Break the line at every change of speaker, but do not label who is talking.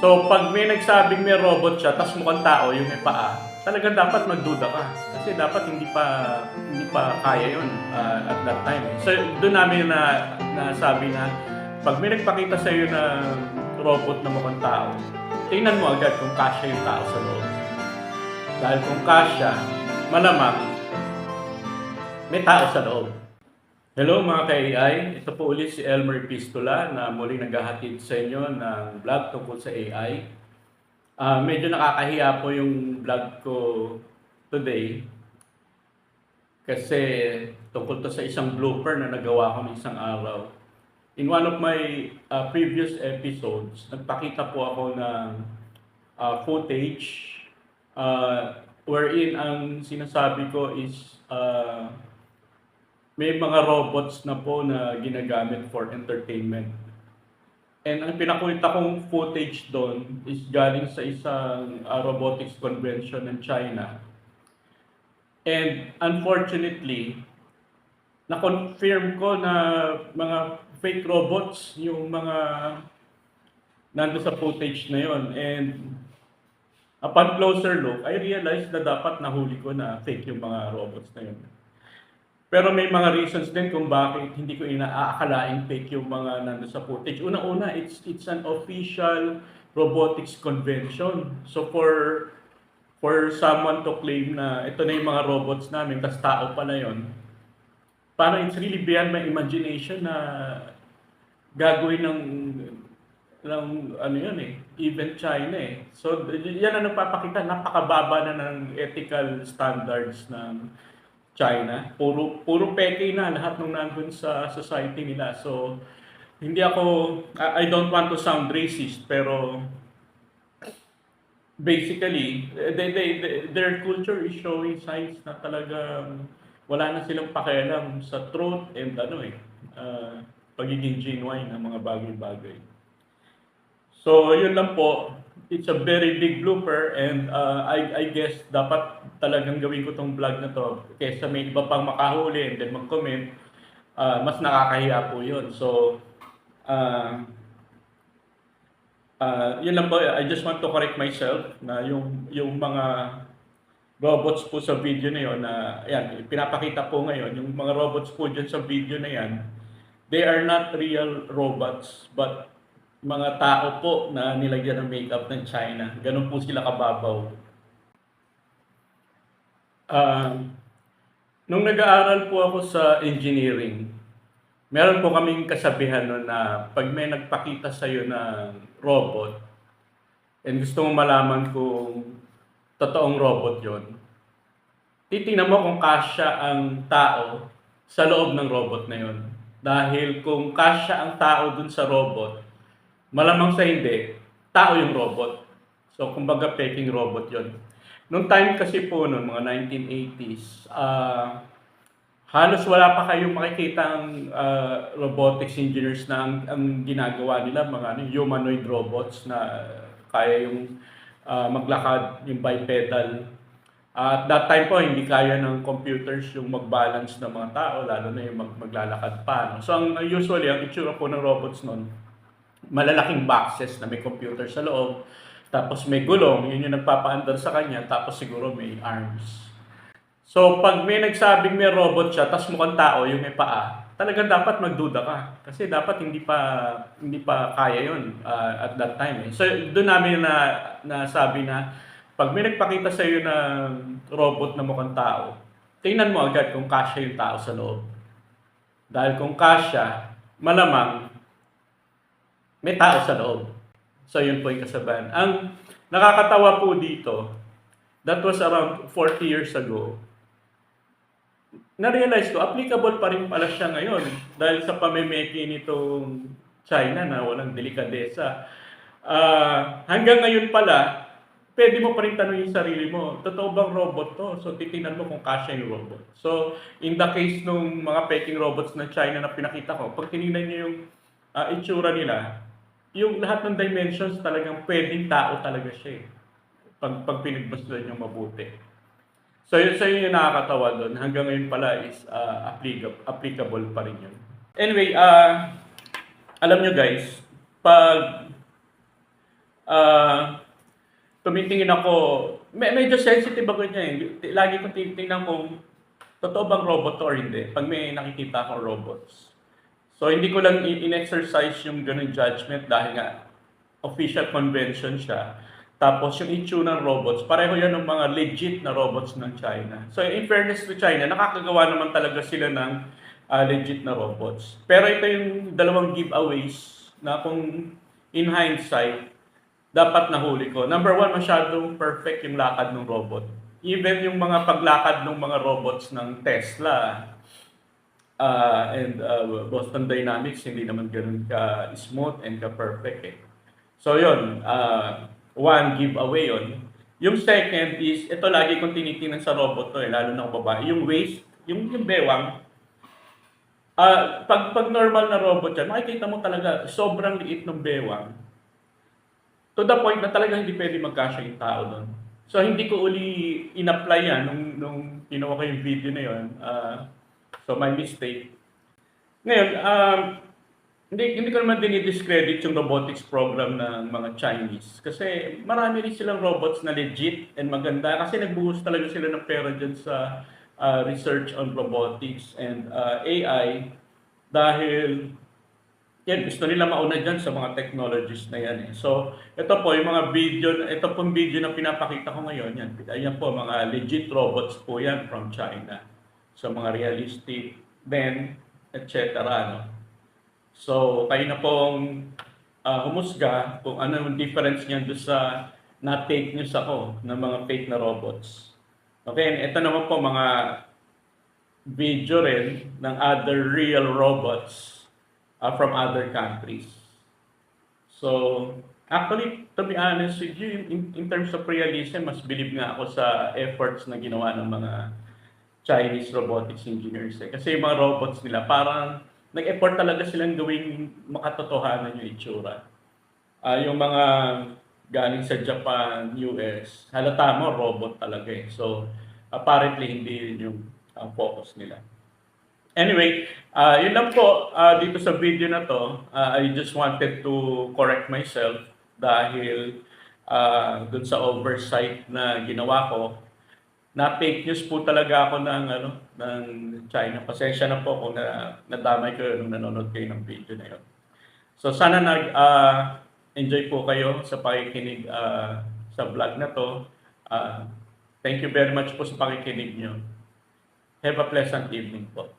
So, pag may nagsabing may robot siya, tas mukhang tao, yung may paa, talagang dapat magduda ka. Kasi dapat hindi pa kaya yun at that time. So, doon namin nasabi na pag may nagpakita sa iyo na robot na mukhang tao, tingnan mo agad kung kasya yung tao sa loob. Dahil kung kasya, malamang may tao sa loob. Hello mga ka-AI, ito po ulit si Elmer Pistola na muling naghahatid sa inyo ng vlog tungkol sa AI. Medyo nakakahiya po yung vlog ko today kasi tungkol to sa isang blooper na nagawa ko ng isang araw. In one of my previous episodes, nagpakita po ako ng footage wherein ang sinasabi ko is may mga robots na po na ginagamit for entertainment. And ang pinakulit kong footage doon is galing sa isang robotics convention ng China. And unfortunately, na-confirm ko na mga fake robots yung mga nando sa footage na yon. And upon closer look, I realized na dapat nahuli ko na fake yung mga robots na yun. Pero may mga reasons din kung bakit hindi ko inaakalaing fake yung mga nando sa footage. Una-una, it's an official robotics convention. So for someone to claim na ito na yung mga robots namin, tas tao pala yon, parang it's really beyond my imagination na gagawin ng ano yun even China So yan ang nagpapakita, napakababa na ng ethical standards ng China. Puro peke na lahat nung nandun sa society nila. So hindi ako, I don't want to sound racist, pero basically their culture is showing signs na talagang wala na silang pakialam sa truth and pagiging genuine ng mga bagay-bagay. So yun lang po, it's a very big blooper and I guess dapat talagang gawin ko tong vlog na to kaysa may iba pang makahuli and then mag-comment, mas nakakahiya po yun. So yun lang po, I just want to correct myself na yung mga robots po sa video na yun na yan, pinapakita po ngayon, yung mga robots po dyan sa video na yan, they are not real robots but mga tao po na nilagyan ng makeup ng China. Ganun po sila kababaw. Nung nag-aaral po ako sa engineering, meron po kaming kasabihan no na pag may nagpakita sa iyo ng robot and gusto mo malaman kung totoong robot yon, titingnan mo kung kasya ang tao sa loob ng robot na yon. Dahil kung kasya ang tao dun sa robot, malamang sa hindi, tao yung robot. So, kumbaga, peking robot yon. Noong time kasi po, noong mga 1980s, halos wala pa kayong makikitang robotics engineers na ang ginagawa nila, mga humanoid robots na kaya yung maglakad, yung bipedal. At that time po, hindi kaya ng computers yung mag-balance ng mga tao, lalo na yung maglalakad pa. No? So, usually, ang itsura po ng robots noon, malalaking boxes na may computer sa loob, tapos may gulong, yun yung nagpapaandar sa kanya, tapos siguro may arms. So pag may nagsabing may robot siya, tas mukhang tao, yung may paa, talagang dapat magduda ka. Kasi dapat hindi pa kaya yun at that time. So doon namin nasabi na pag may nagpakita sa iyo ng robot na mukhang tao, tingnan mo agad kung kasya yung tao sa loob. Dahil kung kasya, malamang may tao sa loob. So yun po yung kasabayan. Ang nakakatawa po dito, that was around 40 years ago, na-realize ko, applicable pa rin pala siya ngayon dahil sa pamemeki nitong China na walang delikadesa. Hanggang ngayon pala, pwede mo pa rin tanongin yung sarili mo, totoo bang robot to? So titingnan mo kung kasya yung robot. So in the case nung mga peking robots na China na pinakita ko, pag tinignan niyo yung itsura nila, yung lahat ng dimensions talagang pwedeng tao talaga siya pag pinagbasdan yung mabuti. So yun yung nakakatawa doon. Hanggang ngayon pala is applicable pa rin yun. Anyway, alam nyo guys, pag ah, tumitingin ako, medyo sensitive ako niya eh. Lagi kong tinitingnan kung totoo bang robot to or hindi, pag may nakikita akong robots. So hindi ko lang in-exercise yung ganung judgment dahil nga official convention siya. Tapos yung itsura ng robots, pareho yan ng mga legit na robots ng China. So in fairness to China, nakakagawa naman talaga sila ng legit na robots. Pero ito yung dalawang giveaways na kung in hindsight, dapat nahuli ko. Number one, masyadong perfect yung lakad ng robot. Even yung mga paglakad ng mga robots ng Tesla, and Boston Dynamics, hindi naman ganun ka-smooth and ka-perfect eh. So yun, one giveaway yun. Yung second is, ito lagi kong tinitingnan sa robot to eh, lalo na babae, yung waist, yung bewang. Pag normal na robot yan, makikita mo talaga sobrang liit ng bewang. To the point na talaga hindi pwede magkasya yung tao doon. So hindi ko uli in-apply yan nung ginawa ko yung video na yun. So my mistake. Ngayon, hindi ko naman dinidiscredit yung robotics program ng mga Chinese. Kasi marami rin silang robots na legit and maganda. Kasi nagbuhos talaga sila ng pera dyan sa research on robotics and AI. Dahil yan, gusto nila mauna dyan sa mga technologies na yan eh. So, ito po, yung mga video, ito pong video na pinapakita ko ngayon, yan po, mga legit robots po yan from China. So, mga realistic, then, etc. No? So, kayo na pong humusga kung ano yung difference niyan doon sa na-fake news ako ng mga fake na robots. Okay, and ito naman po mga video rin ng other real robots from other countries. So, actually, to be honest with you, in terms of realism, mas believe nga ako sa efforts na ginawa ng mga Chinese robotics engineers. Eh. Kasi yung mga robots nila, parang nag-effort talaga silang gawing makatotohanan yung itsura. Yung mga galing sa Japan, US, halata mo, robot talaga eh. So, apparently, hindi yun yung focus nila. Anyway, yun lang po dito sa video na to. I just wanted to correct myself dahil dun sa oversight na ginawa ko. Na fake news po talaga ako ng China. Pasensya na po kung nadamay ko nung nanonood kayo ng video na yun. So sana enjoy po kayo sa pakikinig sa vlog na to. Thank you very much po sa pakikinig nyo. Have a pleasant evening po.